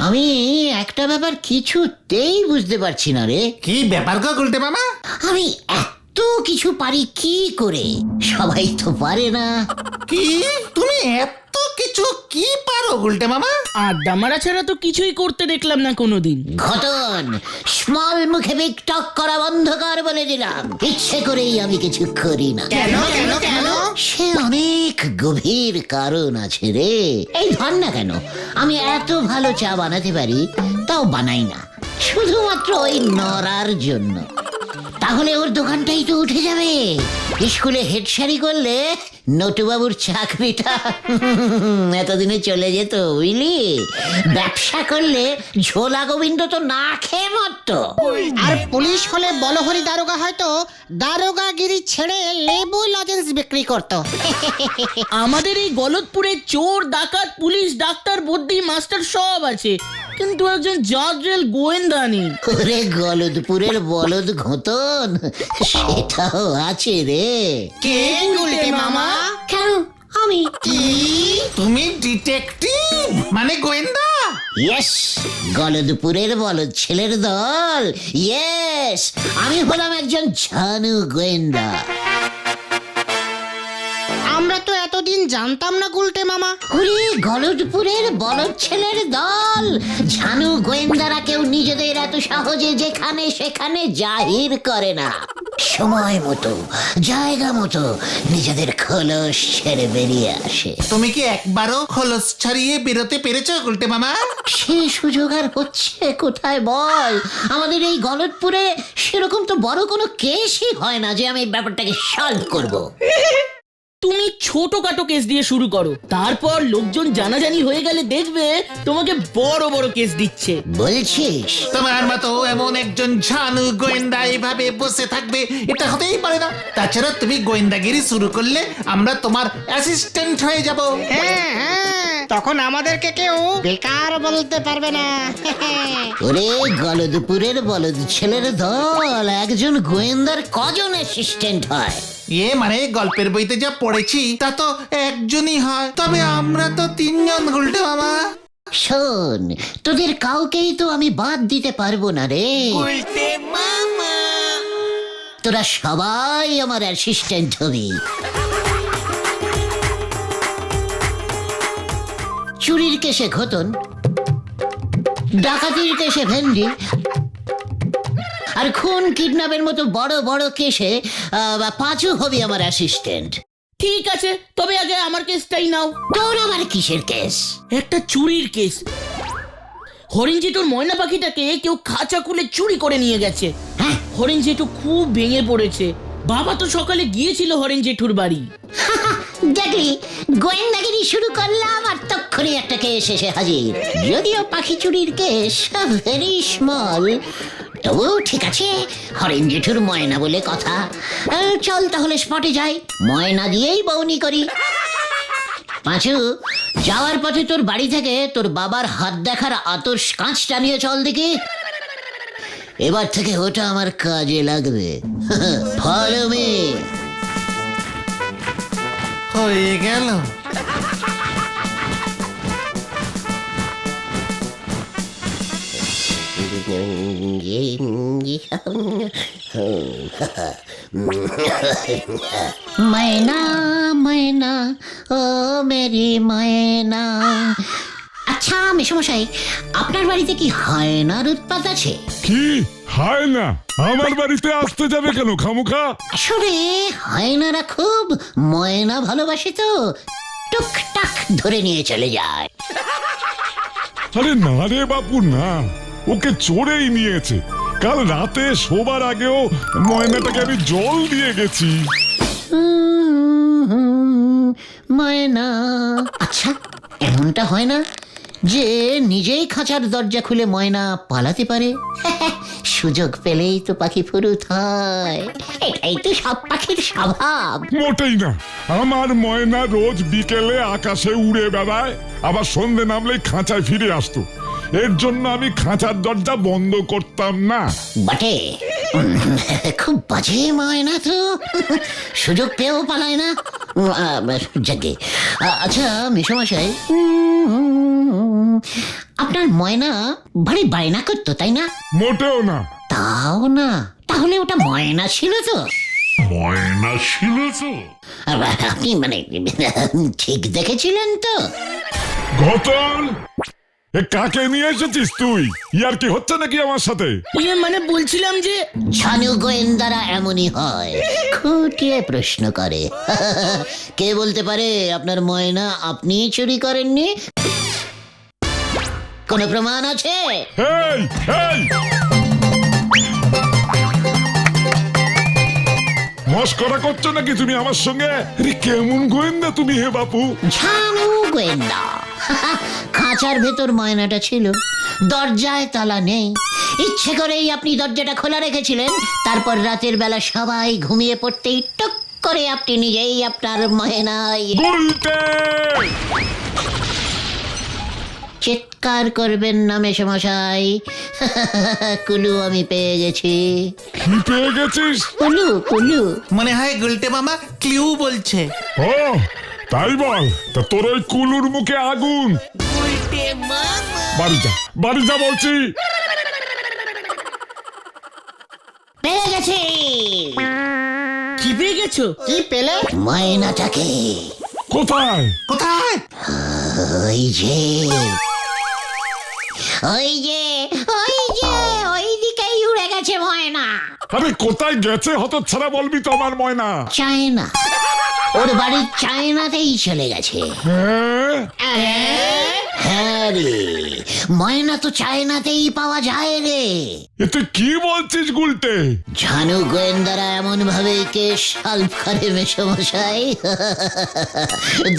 আমি একটা ব্যাপার কিছুতেই বুঝতে পারছি না রে। কি ব্যাপার গো গুলটে মামা? আমি এত কিছু পারি কি করে? সবাই তো পারে না। কি তুমি এত কিছু কি পারো গুলটে মামা? আড্ডা মারা ছাড়া তো কিছুই করতে দেখলাম না কোনোদিন। ঘটন, স্মল মুখে বিগ টক করা বন্ধ কর বলে দিলাম। ইচ্ছে করেই আমি কিছু করি না। কেন কেন কেন? সে অনেক গভীর কারণ আছে রে। এই ধর না কেন, আমি এত ভালো চা বানাতে পারি, তাও বানাই না, শুধুমাত্র ওই নড়ার জন্য। তাহলে ওর দোকানটাই তো উঠে যাবে। স্কুলে হেডসারি করলে নটুবাবুর চাকরিটা এতদিনে চলে যেত, বুঝলি? ব্যবসা করলে ঝোলা গোবিন্দ তো না খেয়ে মরতো। আর পুলিশ হলে বলহরি দারোগা হয়তো দারোগাগিরি ছেড়ে লেবু লজেন্স বিক্রি করতো। আমাদের এই গলতপুরে চোর, ডাকাত, পুলিশ, ডাক্তার, বদ্যি, মাস্টার সব আছে, কিন্তু একজন জজরেল গোয়েন্দা নেই। ওরে গলদপুরের বলদ ঘোতন, সেটাও আছে রে। কে গুলটে মামা? কেন আমি? কি তুমি ডিটেকটিভ মানে গোয়েন্দা? ইয়েস, গলদপুরের বলদ ছেলের দল। ইয়েস, আমি হলাম একজন ঝানু গোয়েন্দা। আমরা তো এতদিন জানতাম না গুলটে মামা। ওরে গলদপুরের বলদ ছেলের দল, ঝানু গোয়েন্দারা কেউ নিজেদের এত সহজে যেখানে সেখানে জাহির করে না। সময় মতো, জায়গা মতো নিজেদের খোলস ছেড়ে বেরিয়ে আসে। তুমি কি একবারও খোলস ছাড়িয়ে বেরোতে পেরেছো গুলটে মামা? সে সুযোগ আর হচ্ছে কোথায় বল? আমাদের এই গলদপুরে সেরকম তো বড় কোনো কেসই হয় না যে আমি ব্যাপারটাকে সলভ করব। তুমি ছোটখাটো কেস দিয়ে শুরু করো, তারপর লোকজন জানাজানি হয়ে গেলে দেখবে তোমাকে বড় বড় কেস দিচ্ছে। বলছিস? তোমার মতো এমন একজন ঝানু গোয়েন্দা এভাবে বসে থাকবে এটা হতেই পারে না। তাছাড়া তুমি গোয়েন্দাগিরি শুরু করলে আমরা তোমার অ্যাসিস্ট্যান্ট হয়ে যাব। হ্যাঁ হ্যাঁ, তখন আমাদেরকে কেউ বেকার বলতে পারবে না। ওরে গলদপুরের বলদ ছেলের দল, একজন গোয়েন্দার কজন অ্যাসিস্ট্যান্ট হয়? মানে গল্পের বইতে যা পড়েছি তা তো একজনই হয়, তবে আমরা তো তিনজন গুলটে মামা। শোন, তোদের কাউকেই তো আমি বাদ দিতে পারবো না রে। তোরা সবাই আমার অ্যাসিস্ট্যান্ট হবি। চুরির কেসে ঘোতন, ডাকাতির কেসে ভেন্ডি, আর খুন কিডন্যাপের মতো বড় বড় কেসে পাঁচু হবি আমার অ্যাসিস্ট্যান্ট। ঠিক আছে, তবে আগে আমার কেসটাই নাও। তোর আমার কিসের কেস? একটা চুরির কেস। হরিণ জেঠুর ময়না পাখিটাকে কেউ খাঁচা খুলে চুরি করে নিয়ে গেছে। হ্যাঁ, হরিণ জেঠু খুব ভেঙে পড়েছে। বাবা তো সকালে গিয়েছিল হরিণ জেঠুর বাড়ি। দেখলি, গোয়েন্দাগিরি শুরু করলাম আর তক্ষুনি একটা কেস এসে হাজির। যদিও পাখি চুরির কেস ভেরি স্মল, তবু ঠিক আছে, হরেন জেঠুর ময়না বলে কথা। চল তাহলে স্পটে যাই, ময়না দিয়েই বউনি করি। পাঁচু, যাওয়ার পথে তোর বাড়ি থেকে তোর বাবার হাত দেখার আতর কাঁচটা নিয়ে চল দেখি। এবার থেকে ওটা আমার কাজে লাগবে। Follow me. হয়ে গেল। मैना मैना ও মেরি ময়না। আচ্ছা মেশমশাই, আপনার বাড়িতে কি হায়নার উৎপাত আছে? কি হয় না? আমার বাড়িতে আসতে যাবে কেন খামুখা? আসলে হায়নারা খুব ময়না ভালোবাসে তো, টুকটাক ধরে নিয়ে চলে যায়। আরে না রে বাপু না, ওকে চোরেই নিয়েছে। কাল রাতে শোবার আগেও ময়নাটাকে আমি জল দিয়ে গেছি। ময়না। আচ্ছা, এমনটা হয় না যে নিজেই খাঁচার দরজা খুলে ময়না পালাতে পারে? সুযোগ পেলেই তো পাখি ফুরুত হয়, এটাই তো সব পাখির স্বভাব। মোটেই না, আমার ময়না রোজ বিকেলে আকাশে উড়ে বেড়ায়, আবার সন্ধে নামলেই খাঁচায় ফিরে আসতো। এর জন্য আমি খাঁচার দরজা বন্ধ করতাম না। বটে, খুব বাজে ময়না তো, সুযোগ পেয়েও পালায় না। যাকে। আচ্ছা মেশমশাই, আপনার ময়না ভারী বায়না করতো তাই না? মোটেও না। তাও না? তাহলে ওটা ময়না ছিল তো? ময়না ছিল তো? আপনি মানে ঠিক দেখেছিলেন তো? ঘটন, এ কাকে নিয়ে এসেছিস তুই? ইয়ার কি হচ্ছে নাকি আমার সাথে? মানে বলছিলাম যে ছানু গোয়েন্দারা এমনই হয়, খুঁটিয়ে প্রশ্ন করে। কে বলতে পারে আপনার ময়না আপনি চুরি করেননি? কোনো প্রমাণ আছে? এই এই, মস্করা করছো নাকি তুমি আমার সঙ্গে? আরে কেমন গোয়েন্দা তুমি হে বাপু? ছানু গোয়েন্দা। খাঁচার ভেতর ময়নাটা ছিল, দরজায় তালা নেই। ইচ্ছে করেই আপনি দরজাটা খোলা রেখেছিলেন। তারপর রাতের বেলা সবাই ঘুমিয়ে পড়তেই টক করে আপনি নিজেই আপনার ময়নায় বলতে চিৎকার করবেন না মেশমশাই। কুলু আমি পেয়ে গেছি। কি পেয়ে গেছিস? কুলু কুলু। মনে হয় গুলটে মামা ক্লিউ বলছে। ও তাই বল। তা তোর ওই কুলুর মুখে আগুন। বাড়ি যা, বাড়ি যা বলছি। পেয়ে গেছি। কি পেয়ে গেছো? কি পেলে? ময়নাটাকে। কোথায়? কোথায়? ওই যে ওই যে ওই যে ওই দিকেই উড়ে গেছে ময়না। আরে কোথায় গেছে হতচ্ছাড়া বলবি তো আমার ময়না? চায়না। ওর বাড়ির চায়নাতেই চলে গেছে। হ্যাঁ রে, ময়না তো চায়নাতেই পাওয়া যায় রে। এ তুই কি বলছিস গুলটে? ঝানু গোয়েন্দারা এমন ভাবে কেস সলভ করে মেশমশাই।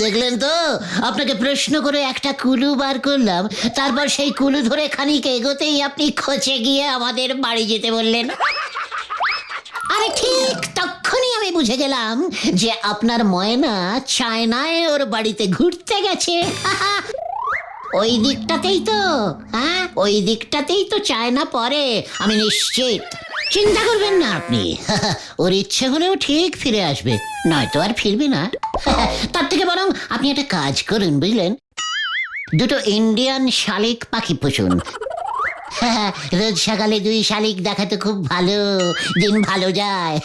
দেখলেন তো, আপনাকে প্রশ্ন করে একটা কুলু বার করলাম, তারপর সেই কুলু ধরে খানিক এগোতেই আপনি খোঁচে গিয়ে আমাদের বাড়ি যেতে বললেন। আরে ঠিক তখনই আমি বুঝে গেলাম যে আপনার ময়না চায়নায় ওর বাড়িতে ঘুরতে গেছে। ওই দিকটাতেই তো, হ্যাঁ ওই দিকটাতেই তো চায়না পড়ে, আমি নিশ্চিত। চিন্তা করবেন না আপনি। ওর ইচ্ছে হলেও ঠিক ফিরে আসবে, নয়তো আর ফিরবে না। তার থেকে বরং আপনি একটা কাজ করুন বুঝলেন, দুটো ইন্ডিয়ান শালিক পাখি পুষুন। রোজ সকালে 2 শালিক দেখাতে খুব ভালো, দিন ভালো যায়।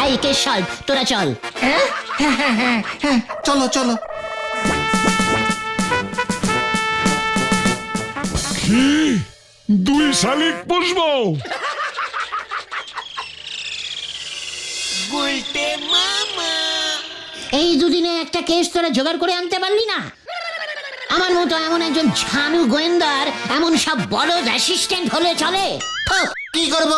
এই কে সল, তোরা চল। চলো চলো। কি 2 শালিক পুষবো? এই দুদিনে একটা কেস তোরা জোগাড় করে আনতে পারলি না? আমার মতো এমন একজন ঝানু গোয়েন্দার এমন সব বড় অ্যাসিস্ট্যান্ট হলে চলে? কি করব?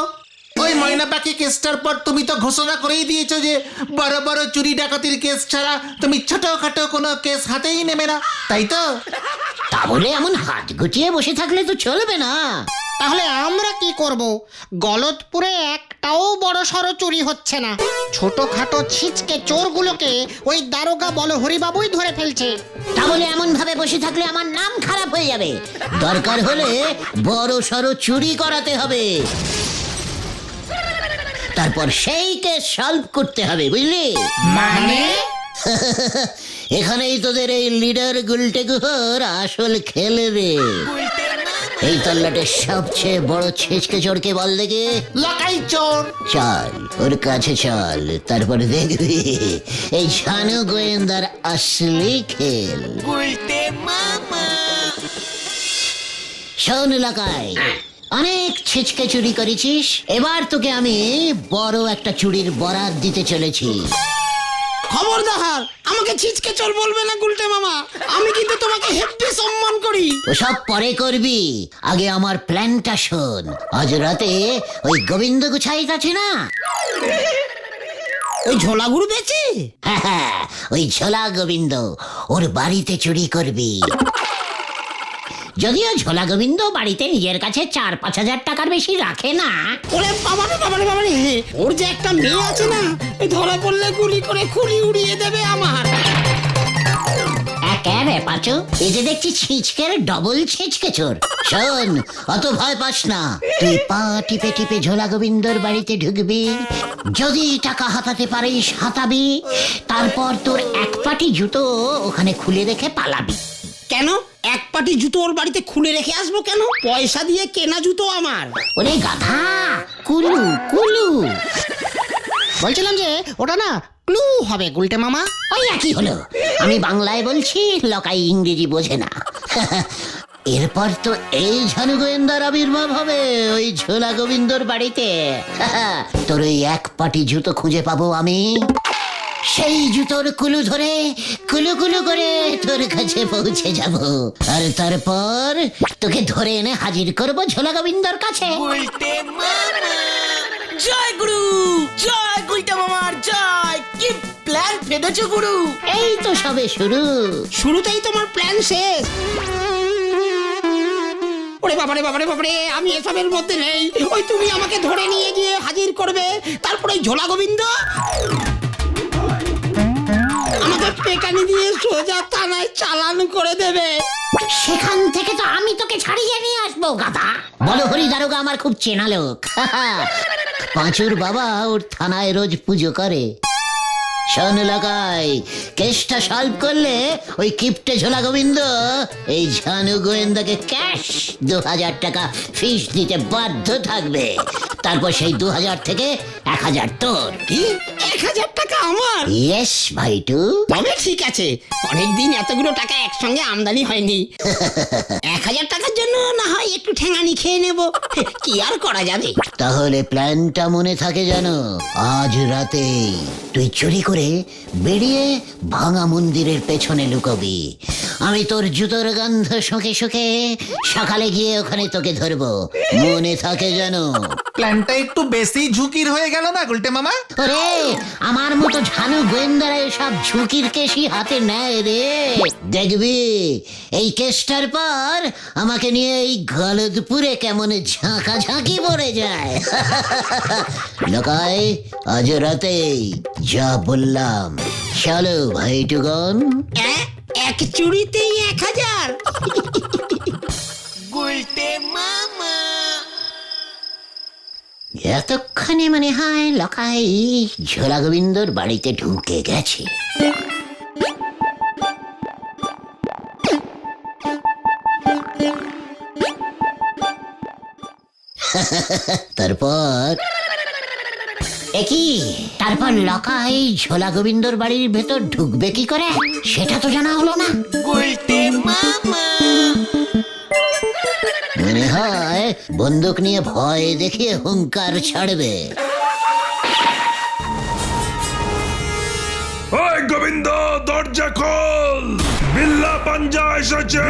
ওই ময়না পাখি কেসটার পর তুমি তো ঘোষণা করেই দিয়েছো যে বড় বড় চুরি ডাকাতির কেস ছাড়া তুমি ছোটখাটো কোনো কেস হাতেই নেবে না, তাই তো? তা বলে এমন হাত গুটিয়ে বসে থাকলে তো চলবে না। তাহলে আমরা কি করব? গলতপুরে একটাও বড় সড়ো চুরি হচ্ছে না। ছোটখাটো ছিচকে চোরগুলোকে ওই দারোগা বলহরিবাবুই ধরে ফেলছে। তা বলে এমন ভাবে বসে থাকলে আমার নাম খারাপ হয়ে যাবে। দরকার হলে বড় সড়ো চুরি করাতে হবে, তারপর সেই কেস সলভ করতে হবে, বুঝলি? মানে? এখানেই তোদের এই লিডার গুলটে গুহর আসল খেল রে। এই তল্লাটের সবচেয়ে বড় ছেচকে চোরকে বল দেখে। লাকাই চোর। চল ওর কাছে চল, তারপরে দেখবি এই ঝানু গোয়েন্দার আসলি খেল। শোন লাকাই, অনেক ছেচকে চুরি করেছিস, এবার তোকে আমি বড় একটা চুরির বরাত দিতে চলেছি। খবরদার আমাকে ছিচকে চোর বলবে না গুলটে মামা, আমি কিন্তু তোমাকে হেব্বি সম্মান করি। ওসব পরে করবি, আগে আমার প্ল্যানটা শোন। আজ রাতে ওই গোবিন্দ গুছাইত আছে না, ওই ঝোলাগুড়ু বেচে? হ্যাঁ, ওই ঝোলা গোবিন্দ, ওর বাড়িতে চুরি করবি। যদিও ঝোলা গোবিন্দ বাড়িতে নিজের কাছে 4-5 হাজার টাকার বেশি রাখে না। ওরে বাবারে বাবারে বাবারে, ওর যে একটা মেয়ে আছে না, এই ধরা পড়লে গুলি করে খুলি উড়িয়ে দেবে আমার। একেবারে পাচু, এই যে দেখছি ছিচকের ডবল ছিচকে চোর। শোন, অত ভয় পাস না, তুই পা টিপে টিপে ঝোলা গোবিন্দর বাড়িতে ঢুকবি। যদি টাকা হাতাতে পারিস হাতাবি, তারপর তোর এক পাটি জুতো ওখানে খুলে রেখে পালাবি। কেন এক পাটি জুতো ওর বাড়িতে খুলে রেখে আসবো কেন? পয়সা দিয়ে কেনা জুতো আমার। ওরে গাধা, কুলু কুলু। বলছিলাম যে ওটা না ক্লু হবে গুলটে মামা। ওই একই হলো, আমি বাংলায় বলছি, লকাই ইংরেজি বোঝে না। এরপর তো এই ঝানু গোয়েন্দার আবির্ভাব হবে ওই ঝোলা গোবিন্দর বাড়িতে। তোর ওই এক পাটি জুতো খুঁজে পাবো আমি, সেই জুতোর কুলু ধরে কুলু কুলু করে তোর কাছে পৌঁছে যাব, আর তারপর তোকে ধরে এনে হাজির করবো ঝোলা গোবিন্দর কাছে। জয় গুরু, জয় গুলটা মামার জয়। কি প্ল্যান ফেটেছো গুরু? এই তো সবে শুরু। শুরুতেই তোমার প্ল্যান শেষ। ওরে বাবারে বাবারে বাবারে, আমি এসবের মধ্যে নেই। ওই তুমি আমাকে ধরে নিয়ে গিয়ে হাজির করবে, তারপরে ঝোলা গোবিন্দ আমাকে পেটানি দিয়ে সোজা থানায় চালান করে দেবে। সেখান থেকে তো আমি তোকে ছাড়িয়ে নিয়ে আসবো গাধা। বলো হরি দারোগা আমার খুব চেনা লোক। পাঁচুর বাবা ওর থানায় রোজ পুজো করে। শোন লাগাই, কেসটা সলভ করলে ওই কিপটে ঝোলা গোবিন্দ এই ঝানু গোয়েন্দাকে ক্যাশ 2000 টাকা ফিস দিতে বাধ্য থাকবে। তারপর সেই 2000 থেকে 1000 তোর। কি 1000 টাকা আমার? ইয়েস ভাইটু। তবে ঠিক আছে, অনেকদিন এতগুলো টাকা একসঙ্গে আমদানি হয়নি। 1000 টাকার জন্য না হয় একটু ঠেঙানি খেয়ে নেব, কি আর করা যাবে। তাহলে প্ল্যানটা মনে থাকে জানো, আজ রাতে তুই চুরি করে বেরিয়ে ভাঙা মন্দিরের পেছনে লুকোবি। আমি তোর জুতোর গন্ধ শুকে শুকে সকালে গিয়ে ওখানে তোকে ধরবো, মনে থাকে জানো। প্ল্যানটা একটু বেশি ঝুঁকির হয়ে গেল না গুলটে মামা? ওরে আমার মতো ঝানু গোয়েন্দারা এসব ঝুঁকির কেসই হাতে নেয় রে। দেখবি এই কেসটার পর আমাকে নিয়ে এই গলদপুরে কেমন ঝাঁকাঝাঁকি পড়ে যায়। লোকাই আজ রাতেই যা বললাম, চলো ভাইটুগন। এক চুরিতেই 1000? এতক্ষণে মনে হয় লকাই ঝোলা গোবিন্দর বাড়িতে ঢুকে গেছে। তারপর একই, তারপর লকাই ঝোলা গোবিন্দর বাড়ির ভেতর ঢুকবে কি করে সেটা তো জানা হলো না। মনে হয় বন্দুক নিয়ে ভয় দেখিয়ে হুঙ্কার ছাড়বে। ওই গোবিন্দ, দরজা খোল, বিল্লা পাঞ্জা এসেছে,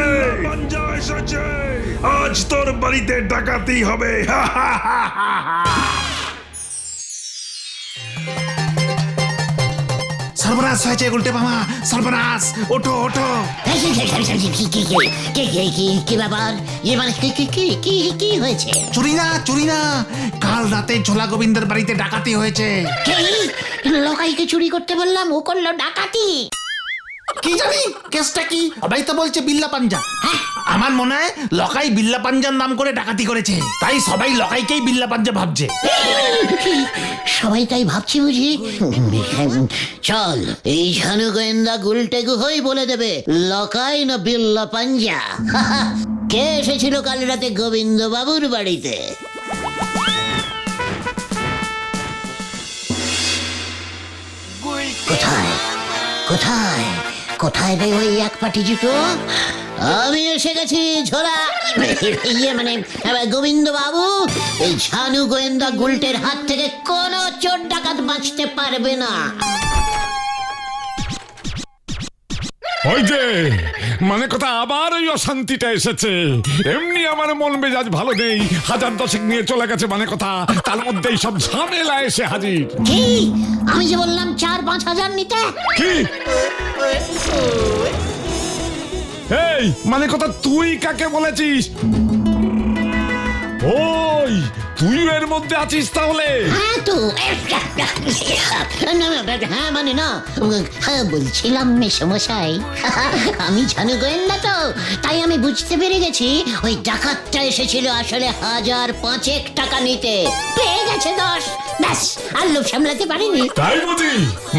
পাঞ্জা এসেছে, আজ তোর বাড়িতে ডাকাতি হবে। সর্বনাশ হয়েছে গুলটে মামা, সর্বনাশ! ওঠো ওঠো। কি ব্যাপার? ইয়ে মানে কি হয়েছে? চুরি না, চুরি না, কাল রাতে ঝোলা গোবিন্দের বাড়িতে ডাকাতি হয়েছে। লকাইকে চুরি করতে বললাম, ও করলো ডাকাতি। কি জানি কেসটা কি? সবাই তো বলছে বিল্লা পাঞ্জা। আমার মনে হয় লকাই বিল্লা পাঞ্জার নাম করে ডাকাতি করেছে, তাই সবাই লকাইকেই বিল্লা পাঞ্জা ভাবছে। সবাই তাই ভাবছি বুঝি। চল, এই ঝানু গোয়েন্দা গুলটে গুহই বলে দেবে লকাই না বিল্লা পাঞ্জা। কে এসেছিল কাল রাতে গোবিন্দ বাবুর বাড়িতে? কোথায় কোথায় কোথায় রে ওই এক পাটি জুতো? আমি এসে গেছি ঝোলা, ইয়ে মানে গোবিন্দ বাবু। এই ঝানু গোয়েন্দা গুলটের হাত থেকে কোনো চোর ডাকাত বাঁচতে পারবে না। ওই যে মানে কথা, আবার ওই অশান্তিটা এসেছে। এমনি আমার মন মেজাজ ভালো নেই, 1000 নিয়ে চলে গেছে মানে কথা, তার মধ্যেই সব ঝামেলা এসে হাজির। কি? আমি যে বললাম 4-5 হাজার নিতে। কি? এই মানে কথা, তুই কাকে বলেছিস? ওই তুই এর মধ্যে আছিস তাহলে? হ্যাঁ তো, হ্যাঁ মানে না, বলছিলাম মেসমশাই, আমি ঝানু গোয়েন্দা তো, তাই আমি বুঝতে পেরে গেছি ওই ডাকাতটা এসেছিল আসলে 1005 টাকা নিতে। পেয়ে গেছি গেছে 10। ব্যাস, আর লোভ সামলাতে পারিনি। তাই বুঝি?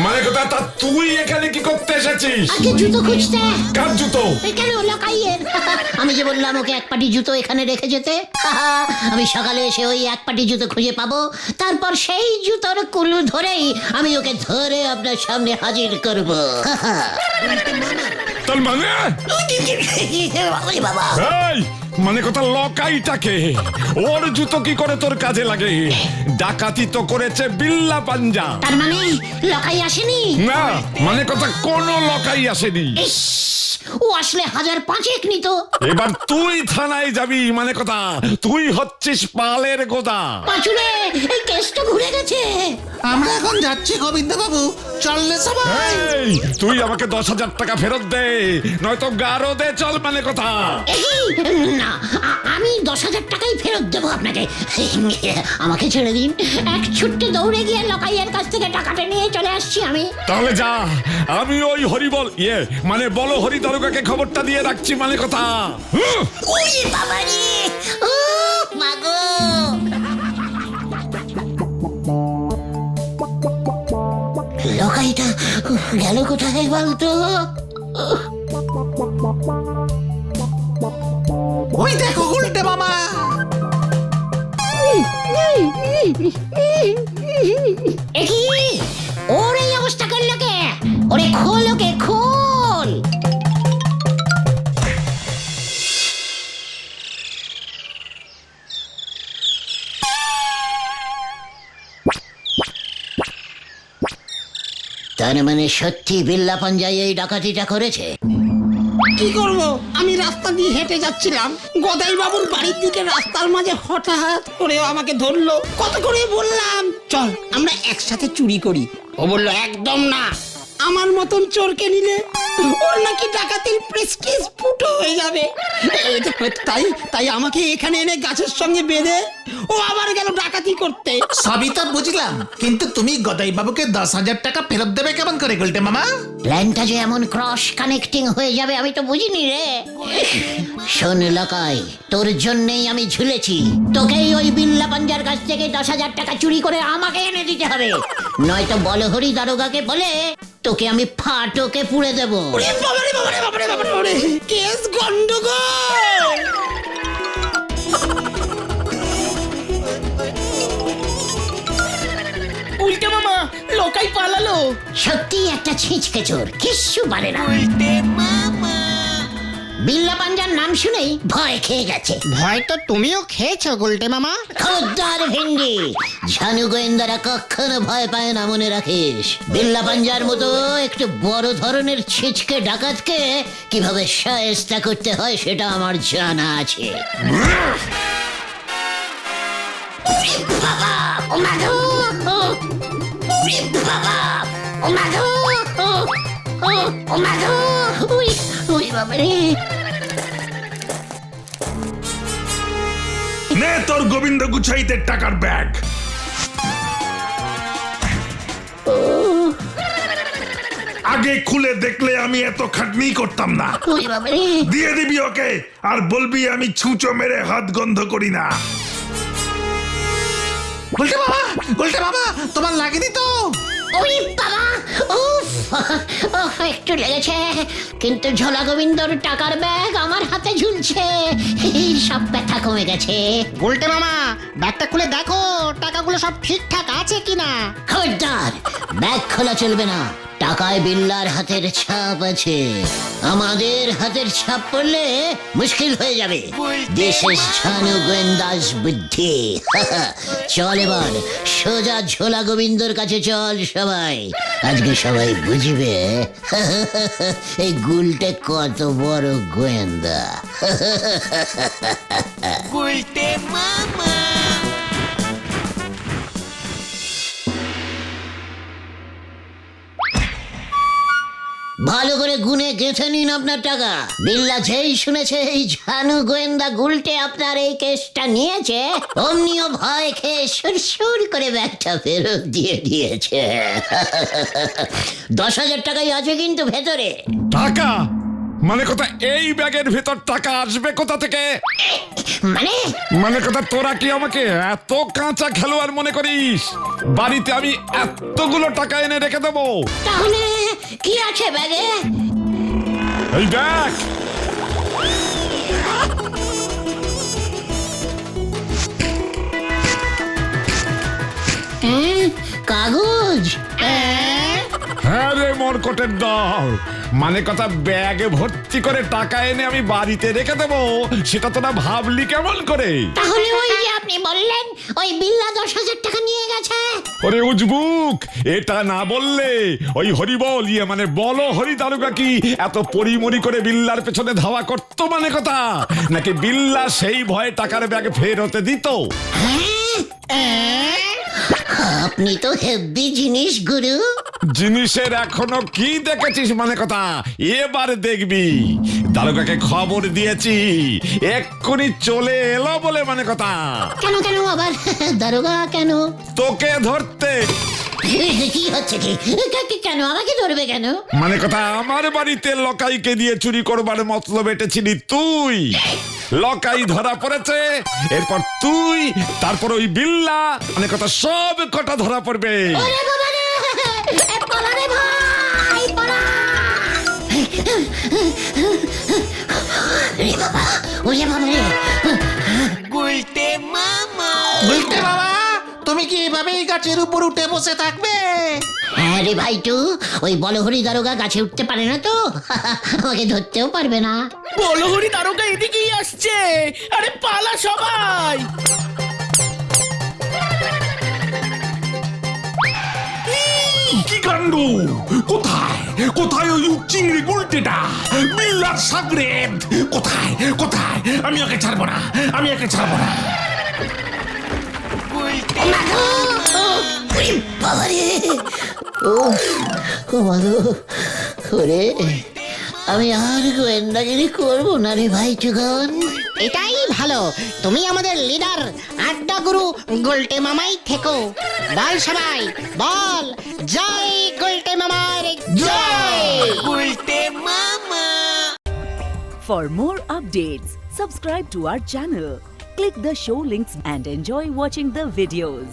মানে কথা, তা তুই এখানে কি করতে এসেছিস? আগে জুতো খুঁজতে। কার জুতো? কেন লকাইয়ের? আমি যে বললাম ওকে এক পাটি জুতো এখানে রেখে যেতে। আমি সকালে এসে ওই এক পাটি জুতো খুঁজে পাবো, তারপর সেই জুতোর কুলু ধরেই আমি ওকে ধরে আপনার সামনে হাজির করব। তোর মানে? ওরে বাবা, এই, মানে কথা, লকাইটাকে, ওর জুতো কি করে তোর কাজে লাগে? ডাকাতি তো করেছে বিল্লা পাঞ্জা। তার মানে লকাই আসেনি? না, মানে কথা, কোনো লকাই আসেনি। ইস, ও আসলে 1005 নিত। এবার তুই থানায় যাবি। মানে কথা, তুই হচ্ছিস পালের গোদা। পাঁচুরে, এই কেসটা ঘুরে গেছে। আমরা এখন যাচ্ছি গোবিন্দ বাবু, চললে সবাই। এই, তুই আমাকে 10,000 টাকা ফেরত দে, নয়তো গারো দে। চল, মানে কথা। এই, না, আমি 10,000 টাকাই ফেরত দেবো আপনাকে। আমাকে ছেড়ে দিন। এক ছুট্টে দৌড়ে গিয়ে লকাইয়ের কাছ থেকে টাকাটা নিয়ে চলে আসছি আমি। তাহলে যা, আমি ওই হরিবল মানে বলো হরি দারোগাকে খবরটা দিয়ে রাখছি। মানে কথা। ওই বাবা রে, ও মাগো। লকাইটা গেল কোথায় বলতো? ওই দেখো উল্টে মামা। একি ওর এই অবস্থা করলো কে? ওরে খোল, ওকে খোল। তার মানে সত্যি বিল্লা পাঞ্জাই এই ডাকাতিটা করেছে? কি করব? আমি রাস্তা দিয়ে হেঁটে যাচ্ছিলাম, গদাই বাবুর বাড়ির দিকে রাস্তার মাঝে হঠাৎ করে আমাকে ধরলো। কত করে বললাম চল আমরা একসাথে চুরি করি, ও বললো একদম না, আমার মতন চোরকে নিলে ওর নাকি ডাকাতির প্রেস্টিজ ফুটো হয়ে যাবে। তাই তাই আমাকে এখানে এনে গাছের সঙ্গে বেঁধে ও আবার গেল ডাকাতি করতে। সবই তো বুঝলাম, কিন্তু তুমি গদাই বাবুকে 10,000 টাকা ফেরত দেবে কেমন করে গুলটে মামা? প্ল্যানটা যে এমন ক্রস কানেক্টিং হয়ে যাবে আমি তো বুঝিনি রে। শোন লকাই, তোর জন্যই আমি ঝুলেছি। তোকেই ওই বিল্লা পাঞ্জার কাছ থেকে 10,000 টাকা চুরি করে আমাকে এনে দিতে হবে, নয়তো বলহরি দারোগাকে বলে তোকে আমি ফাটকে পুড়ে দেবো। বাবারে বাবারে বাবারে বাবারে, কেস গন্ডগোল। উল্টে মামা, লোকাই পালালো। সত্যি একটা ছিঁচকে চোর, কিচ্ছু পারে না। বিল্লা পাঞ্জার নাম শুনেই ভয় খেয়ে গেছে। ভয় তো তুমিও খেয়েছো গুলটে মামা। খোদ্দার ভিন্ডি, ঝানু গোয়েন্দারা কখনো ভয় পায় না, মনে রাখিস। বিল্লা পাঞ্জার মতো একটু বড় ধরনের ছিচকে ডাকাতকে কিভাবে শায়েস্তা করতে হয় সেটা আমার জানা আছে। বাবা, ও মাধু, বাবা, ও মাধু, ও মাধু, ওই বাবা রে। নে তোর গোবিন্দ গুছাইতে টাকার ব্যাগ। আগে খুলে দেখলে আমি এত খাটনি করতাম না। ওই বাবা রে। দিয়ে দিবি ওকে, আর বলবি আমি ছুঁচো মেরে হাত গন্ধ করি না। গুলটে মামা, গুলটে মামা, তোমার লাগেনি তো? ওই বাবা, উফ, একটু লেগেছে, কিন্তু ঝোলা গোবিন্দর টাকার ব্যাগ আমার হাতে ঝুলছে, সব ব্যথা কমে গেছে। গুলটে মামা, ব্যাগটা খুলে দেখো টাকাগুলো সব ঠিকঠাক আছে কিনা। খবরদার, ব্যাগ খোলা চলবে না। টাকায় বিল্লার হাতের ছাপ আছে, আমাদের হাতের ছাপ পড়লে মুশকিল হয়ে যাবে। দেশের ছানু গোয়েন্দাস বুদ্ধি। চল এবার সোজা ঝোলা গোবিন্দর কাছে চল সবাই, আজকে সবাই বুঝবে এই গুলটে কত বড় গোয়েন্দা। ভালো করে গুনে গেঁথে নিন আপনার টাকা। বিল্লা যেই শুনেছে এই ঝানু গোয়েন্দা গুলটে আপনার এই কেসটা নিয়েছে, অমনিও ভয় খেয়ে সুরসুর করে ব্যাগটা ফেরত দিয়ে দিয়েছে। 10,000 টাকাই আছে কিন্তু ভেতরে। টাকা? মানে কথা এই ব্যাগের ভেতর টাকা আসবে কোথা থেকে? মানে মানে কথা তোরা কি আমাকে এত কাঁচা খেলোয়াড় মনে করিস? বাড়িতে আমি এতগুলো টাকা এনে রেখে দেবো? তাহলে কি আছে ব্যাগে? এই দেখ, কাগজ? হ্যাঁ রে মরকটের দল, মানে কথা ব্যাগে ভর্তি করে টাকা এনে আমি বাড়িতে রেখে দেবো, সেটা তোরা ভাবলি কেমন করে? তাহলে ওই যে আপনি বললেন ওই বিল্লা 10,000 টাকা নিয়ে গেছে। ওরে উজবুক, এটা না বললে ওই হরিবল মানে বলো হরি দারোগা কি এত পরিমরি করে বিল্লার পেছনে ধাওয়া করতো মানে কথা, নাকি বিল্লা সেই ভয়ে টাকার ব্যাগ ফেরতে দিত? আপনি তো হেভি জিনিস গুরু। জিনিসের এখনো কি দেখেছিস মানে কথা, এবার দেখবি। দারোগাকে খবর দিয়েছি, এক্ষুনি চলে এলো বলে মানে কথা। কেন কেন আবার দারোগা কেন? তোকে ধরতে। কি হচ্ছে কি? কেন আমাকে ধরবে কেন? মানে কথা আমার বাড়িতে লকাইকে দিয়ে চুরি করবার মতলব এটেছিলি তুই। লকাই ধরা পড়েছে, এরপর তুই, তারপর ওই বিল্লা, মানে কথা সব কটা ধরা পড়বে। ওরে বাবা রে! পালা রে ভাই, পালা! ওরে বাবা, ওরে বাবা রে! বলতে বাবা, তুমি কি এভাবেই গাছের উপর উঠে বসে থাকবে? হ্যাঁ রে ভাইটু, ওই বলহরি দারোগা গাছে উঠতে পারে না তো, আমাকে ধরতেও পারবে না। বলহরি দারোগা এদিকেই আসছে, আরে পালা সবাই। কি কাণ্ড! কোথায় কোথায় ওই চিংড়ি গুলটেটা, বিল্লার সাগরেদ? কোথায় কোথায়? আমি ওকে ছাড়বো না, আমি ওকে ছাড়বো না। ওরে বাবা রে! ও মাগো, ওরে, আমি আর গোয়েন্দাগিরি করবো না রে ভাইটুগন। এটাই ভালো, তুমি আমাদের লিডার আড্ডা গুরু গোলটে মামাই থেকো। বল সবাই, বল জয় গোলটে মামার জয়। For more updates, subscribe to our channel, click the show links and enjoy watching the videos.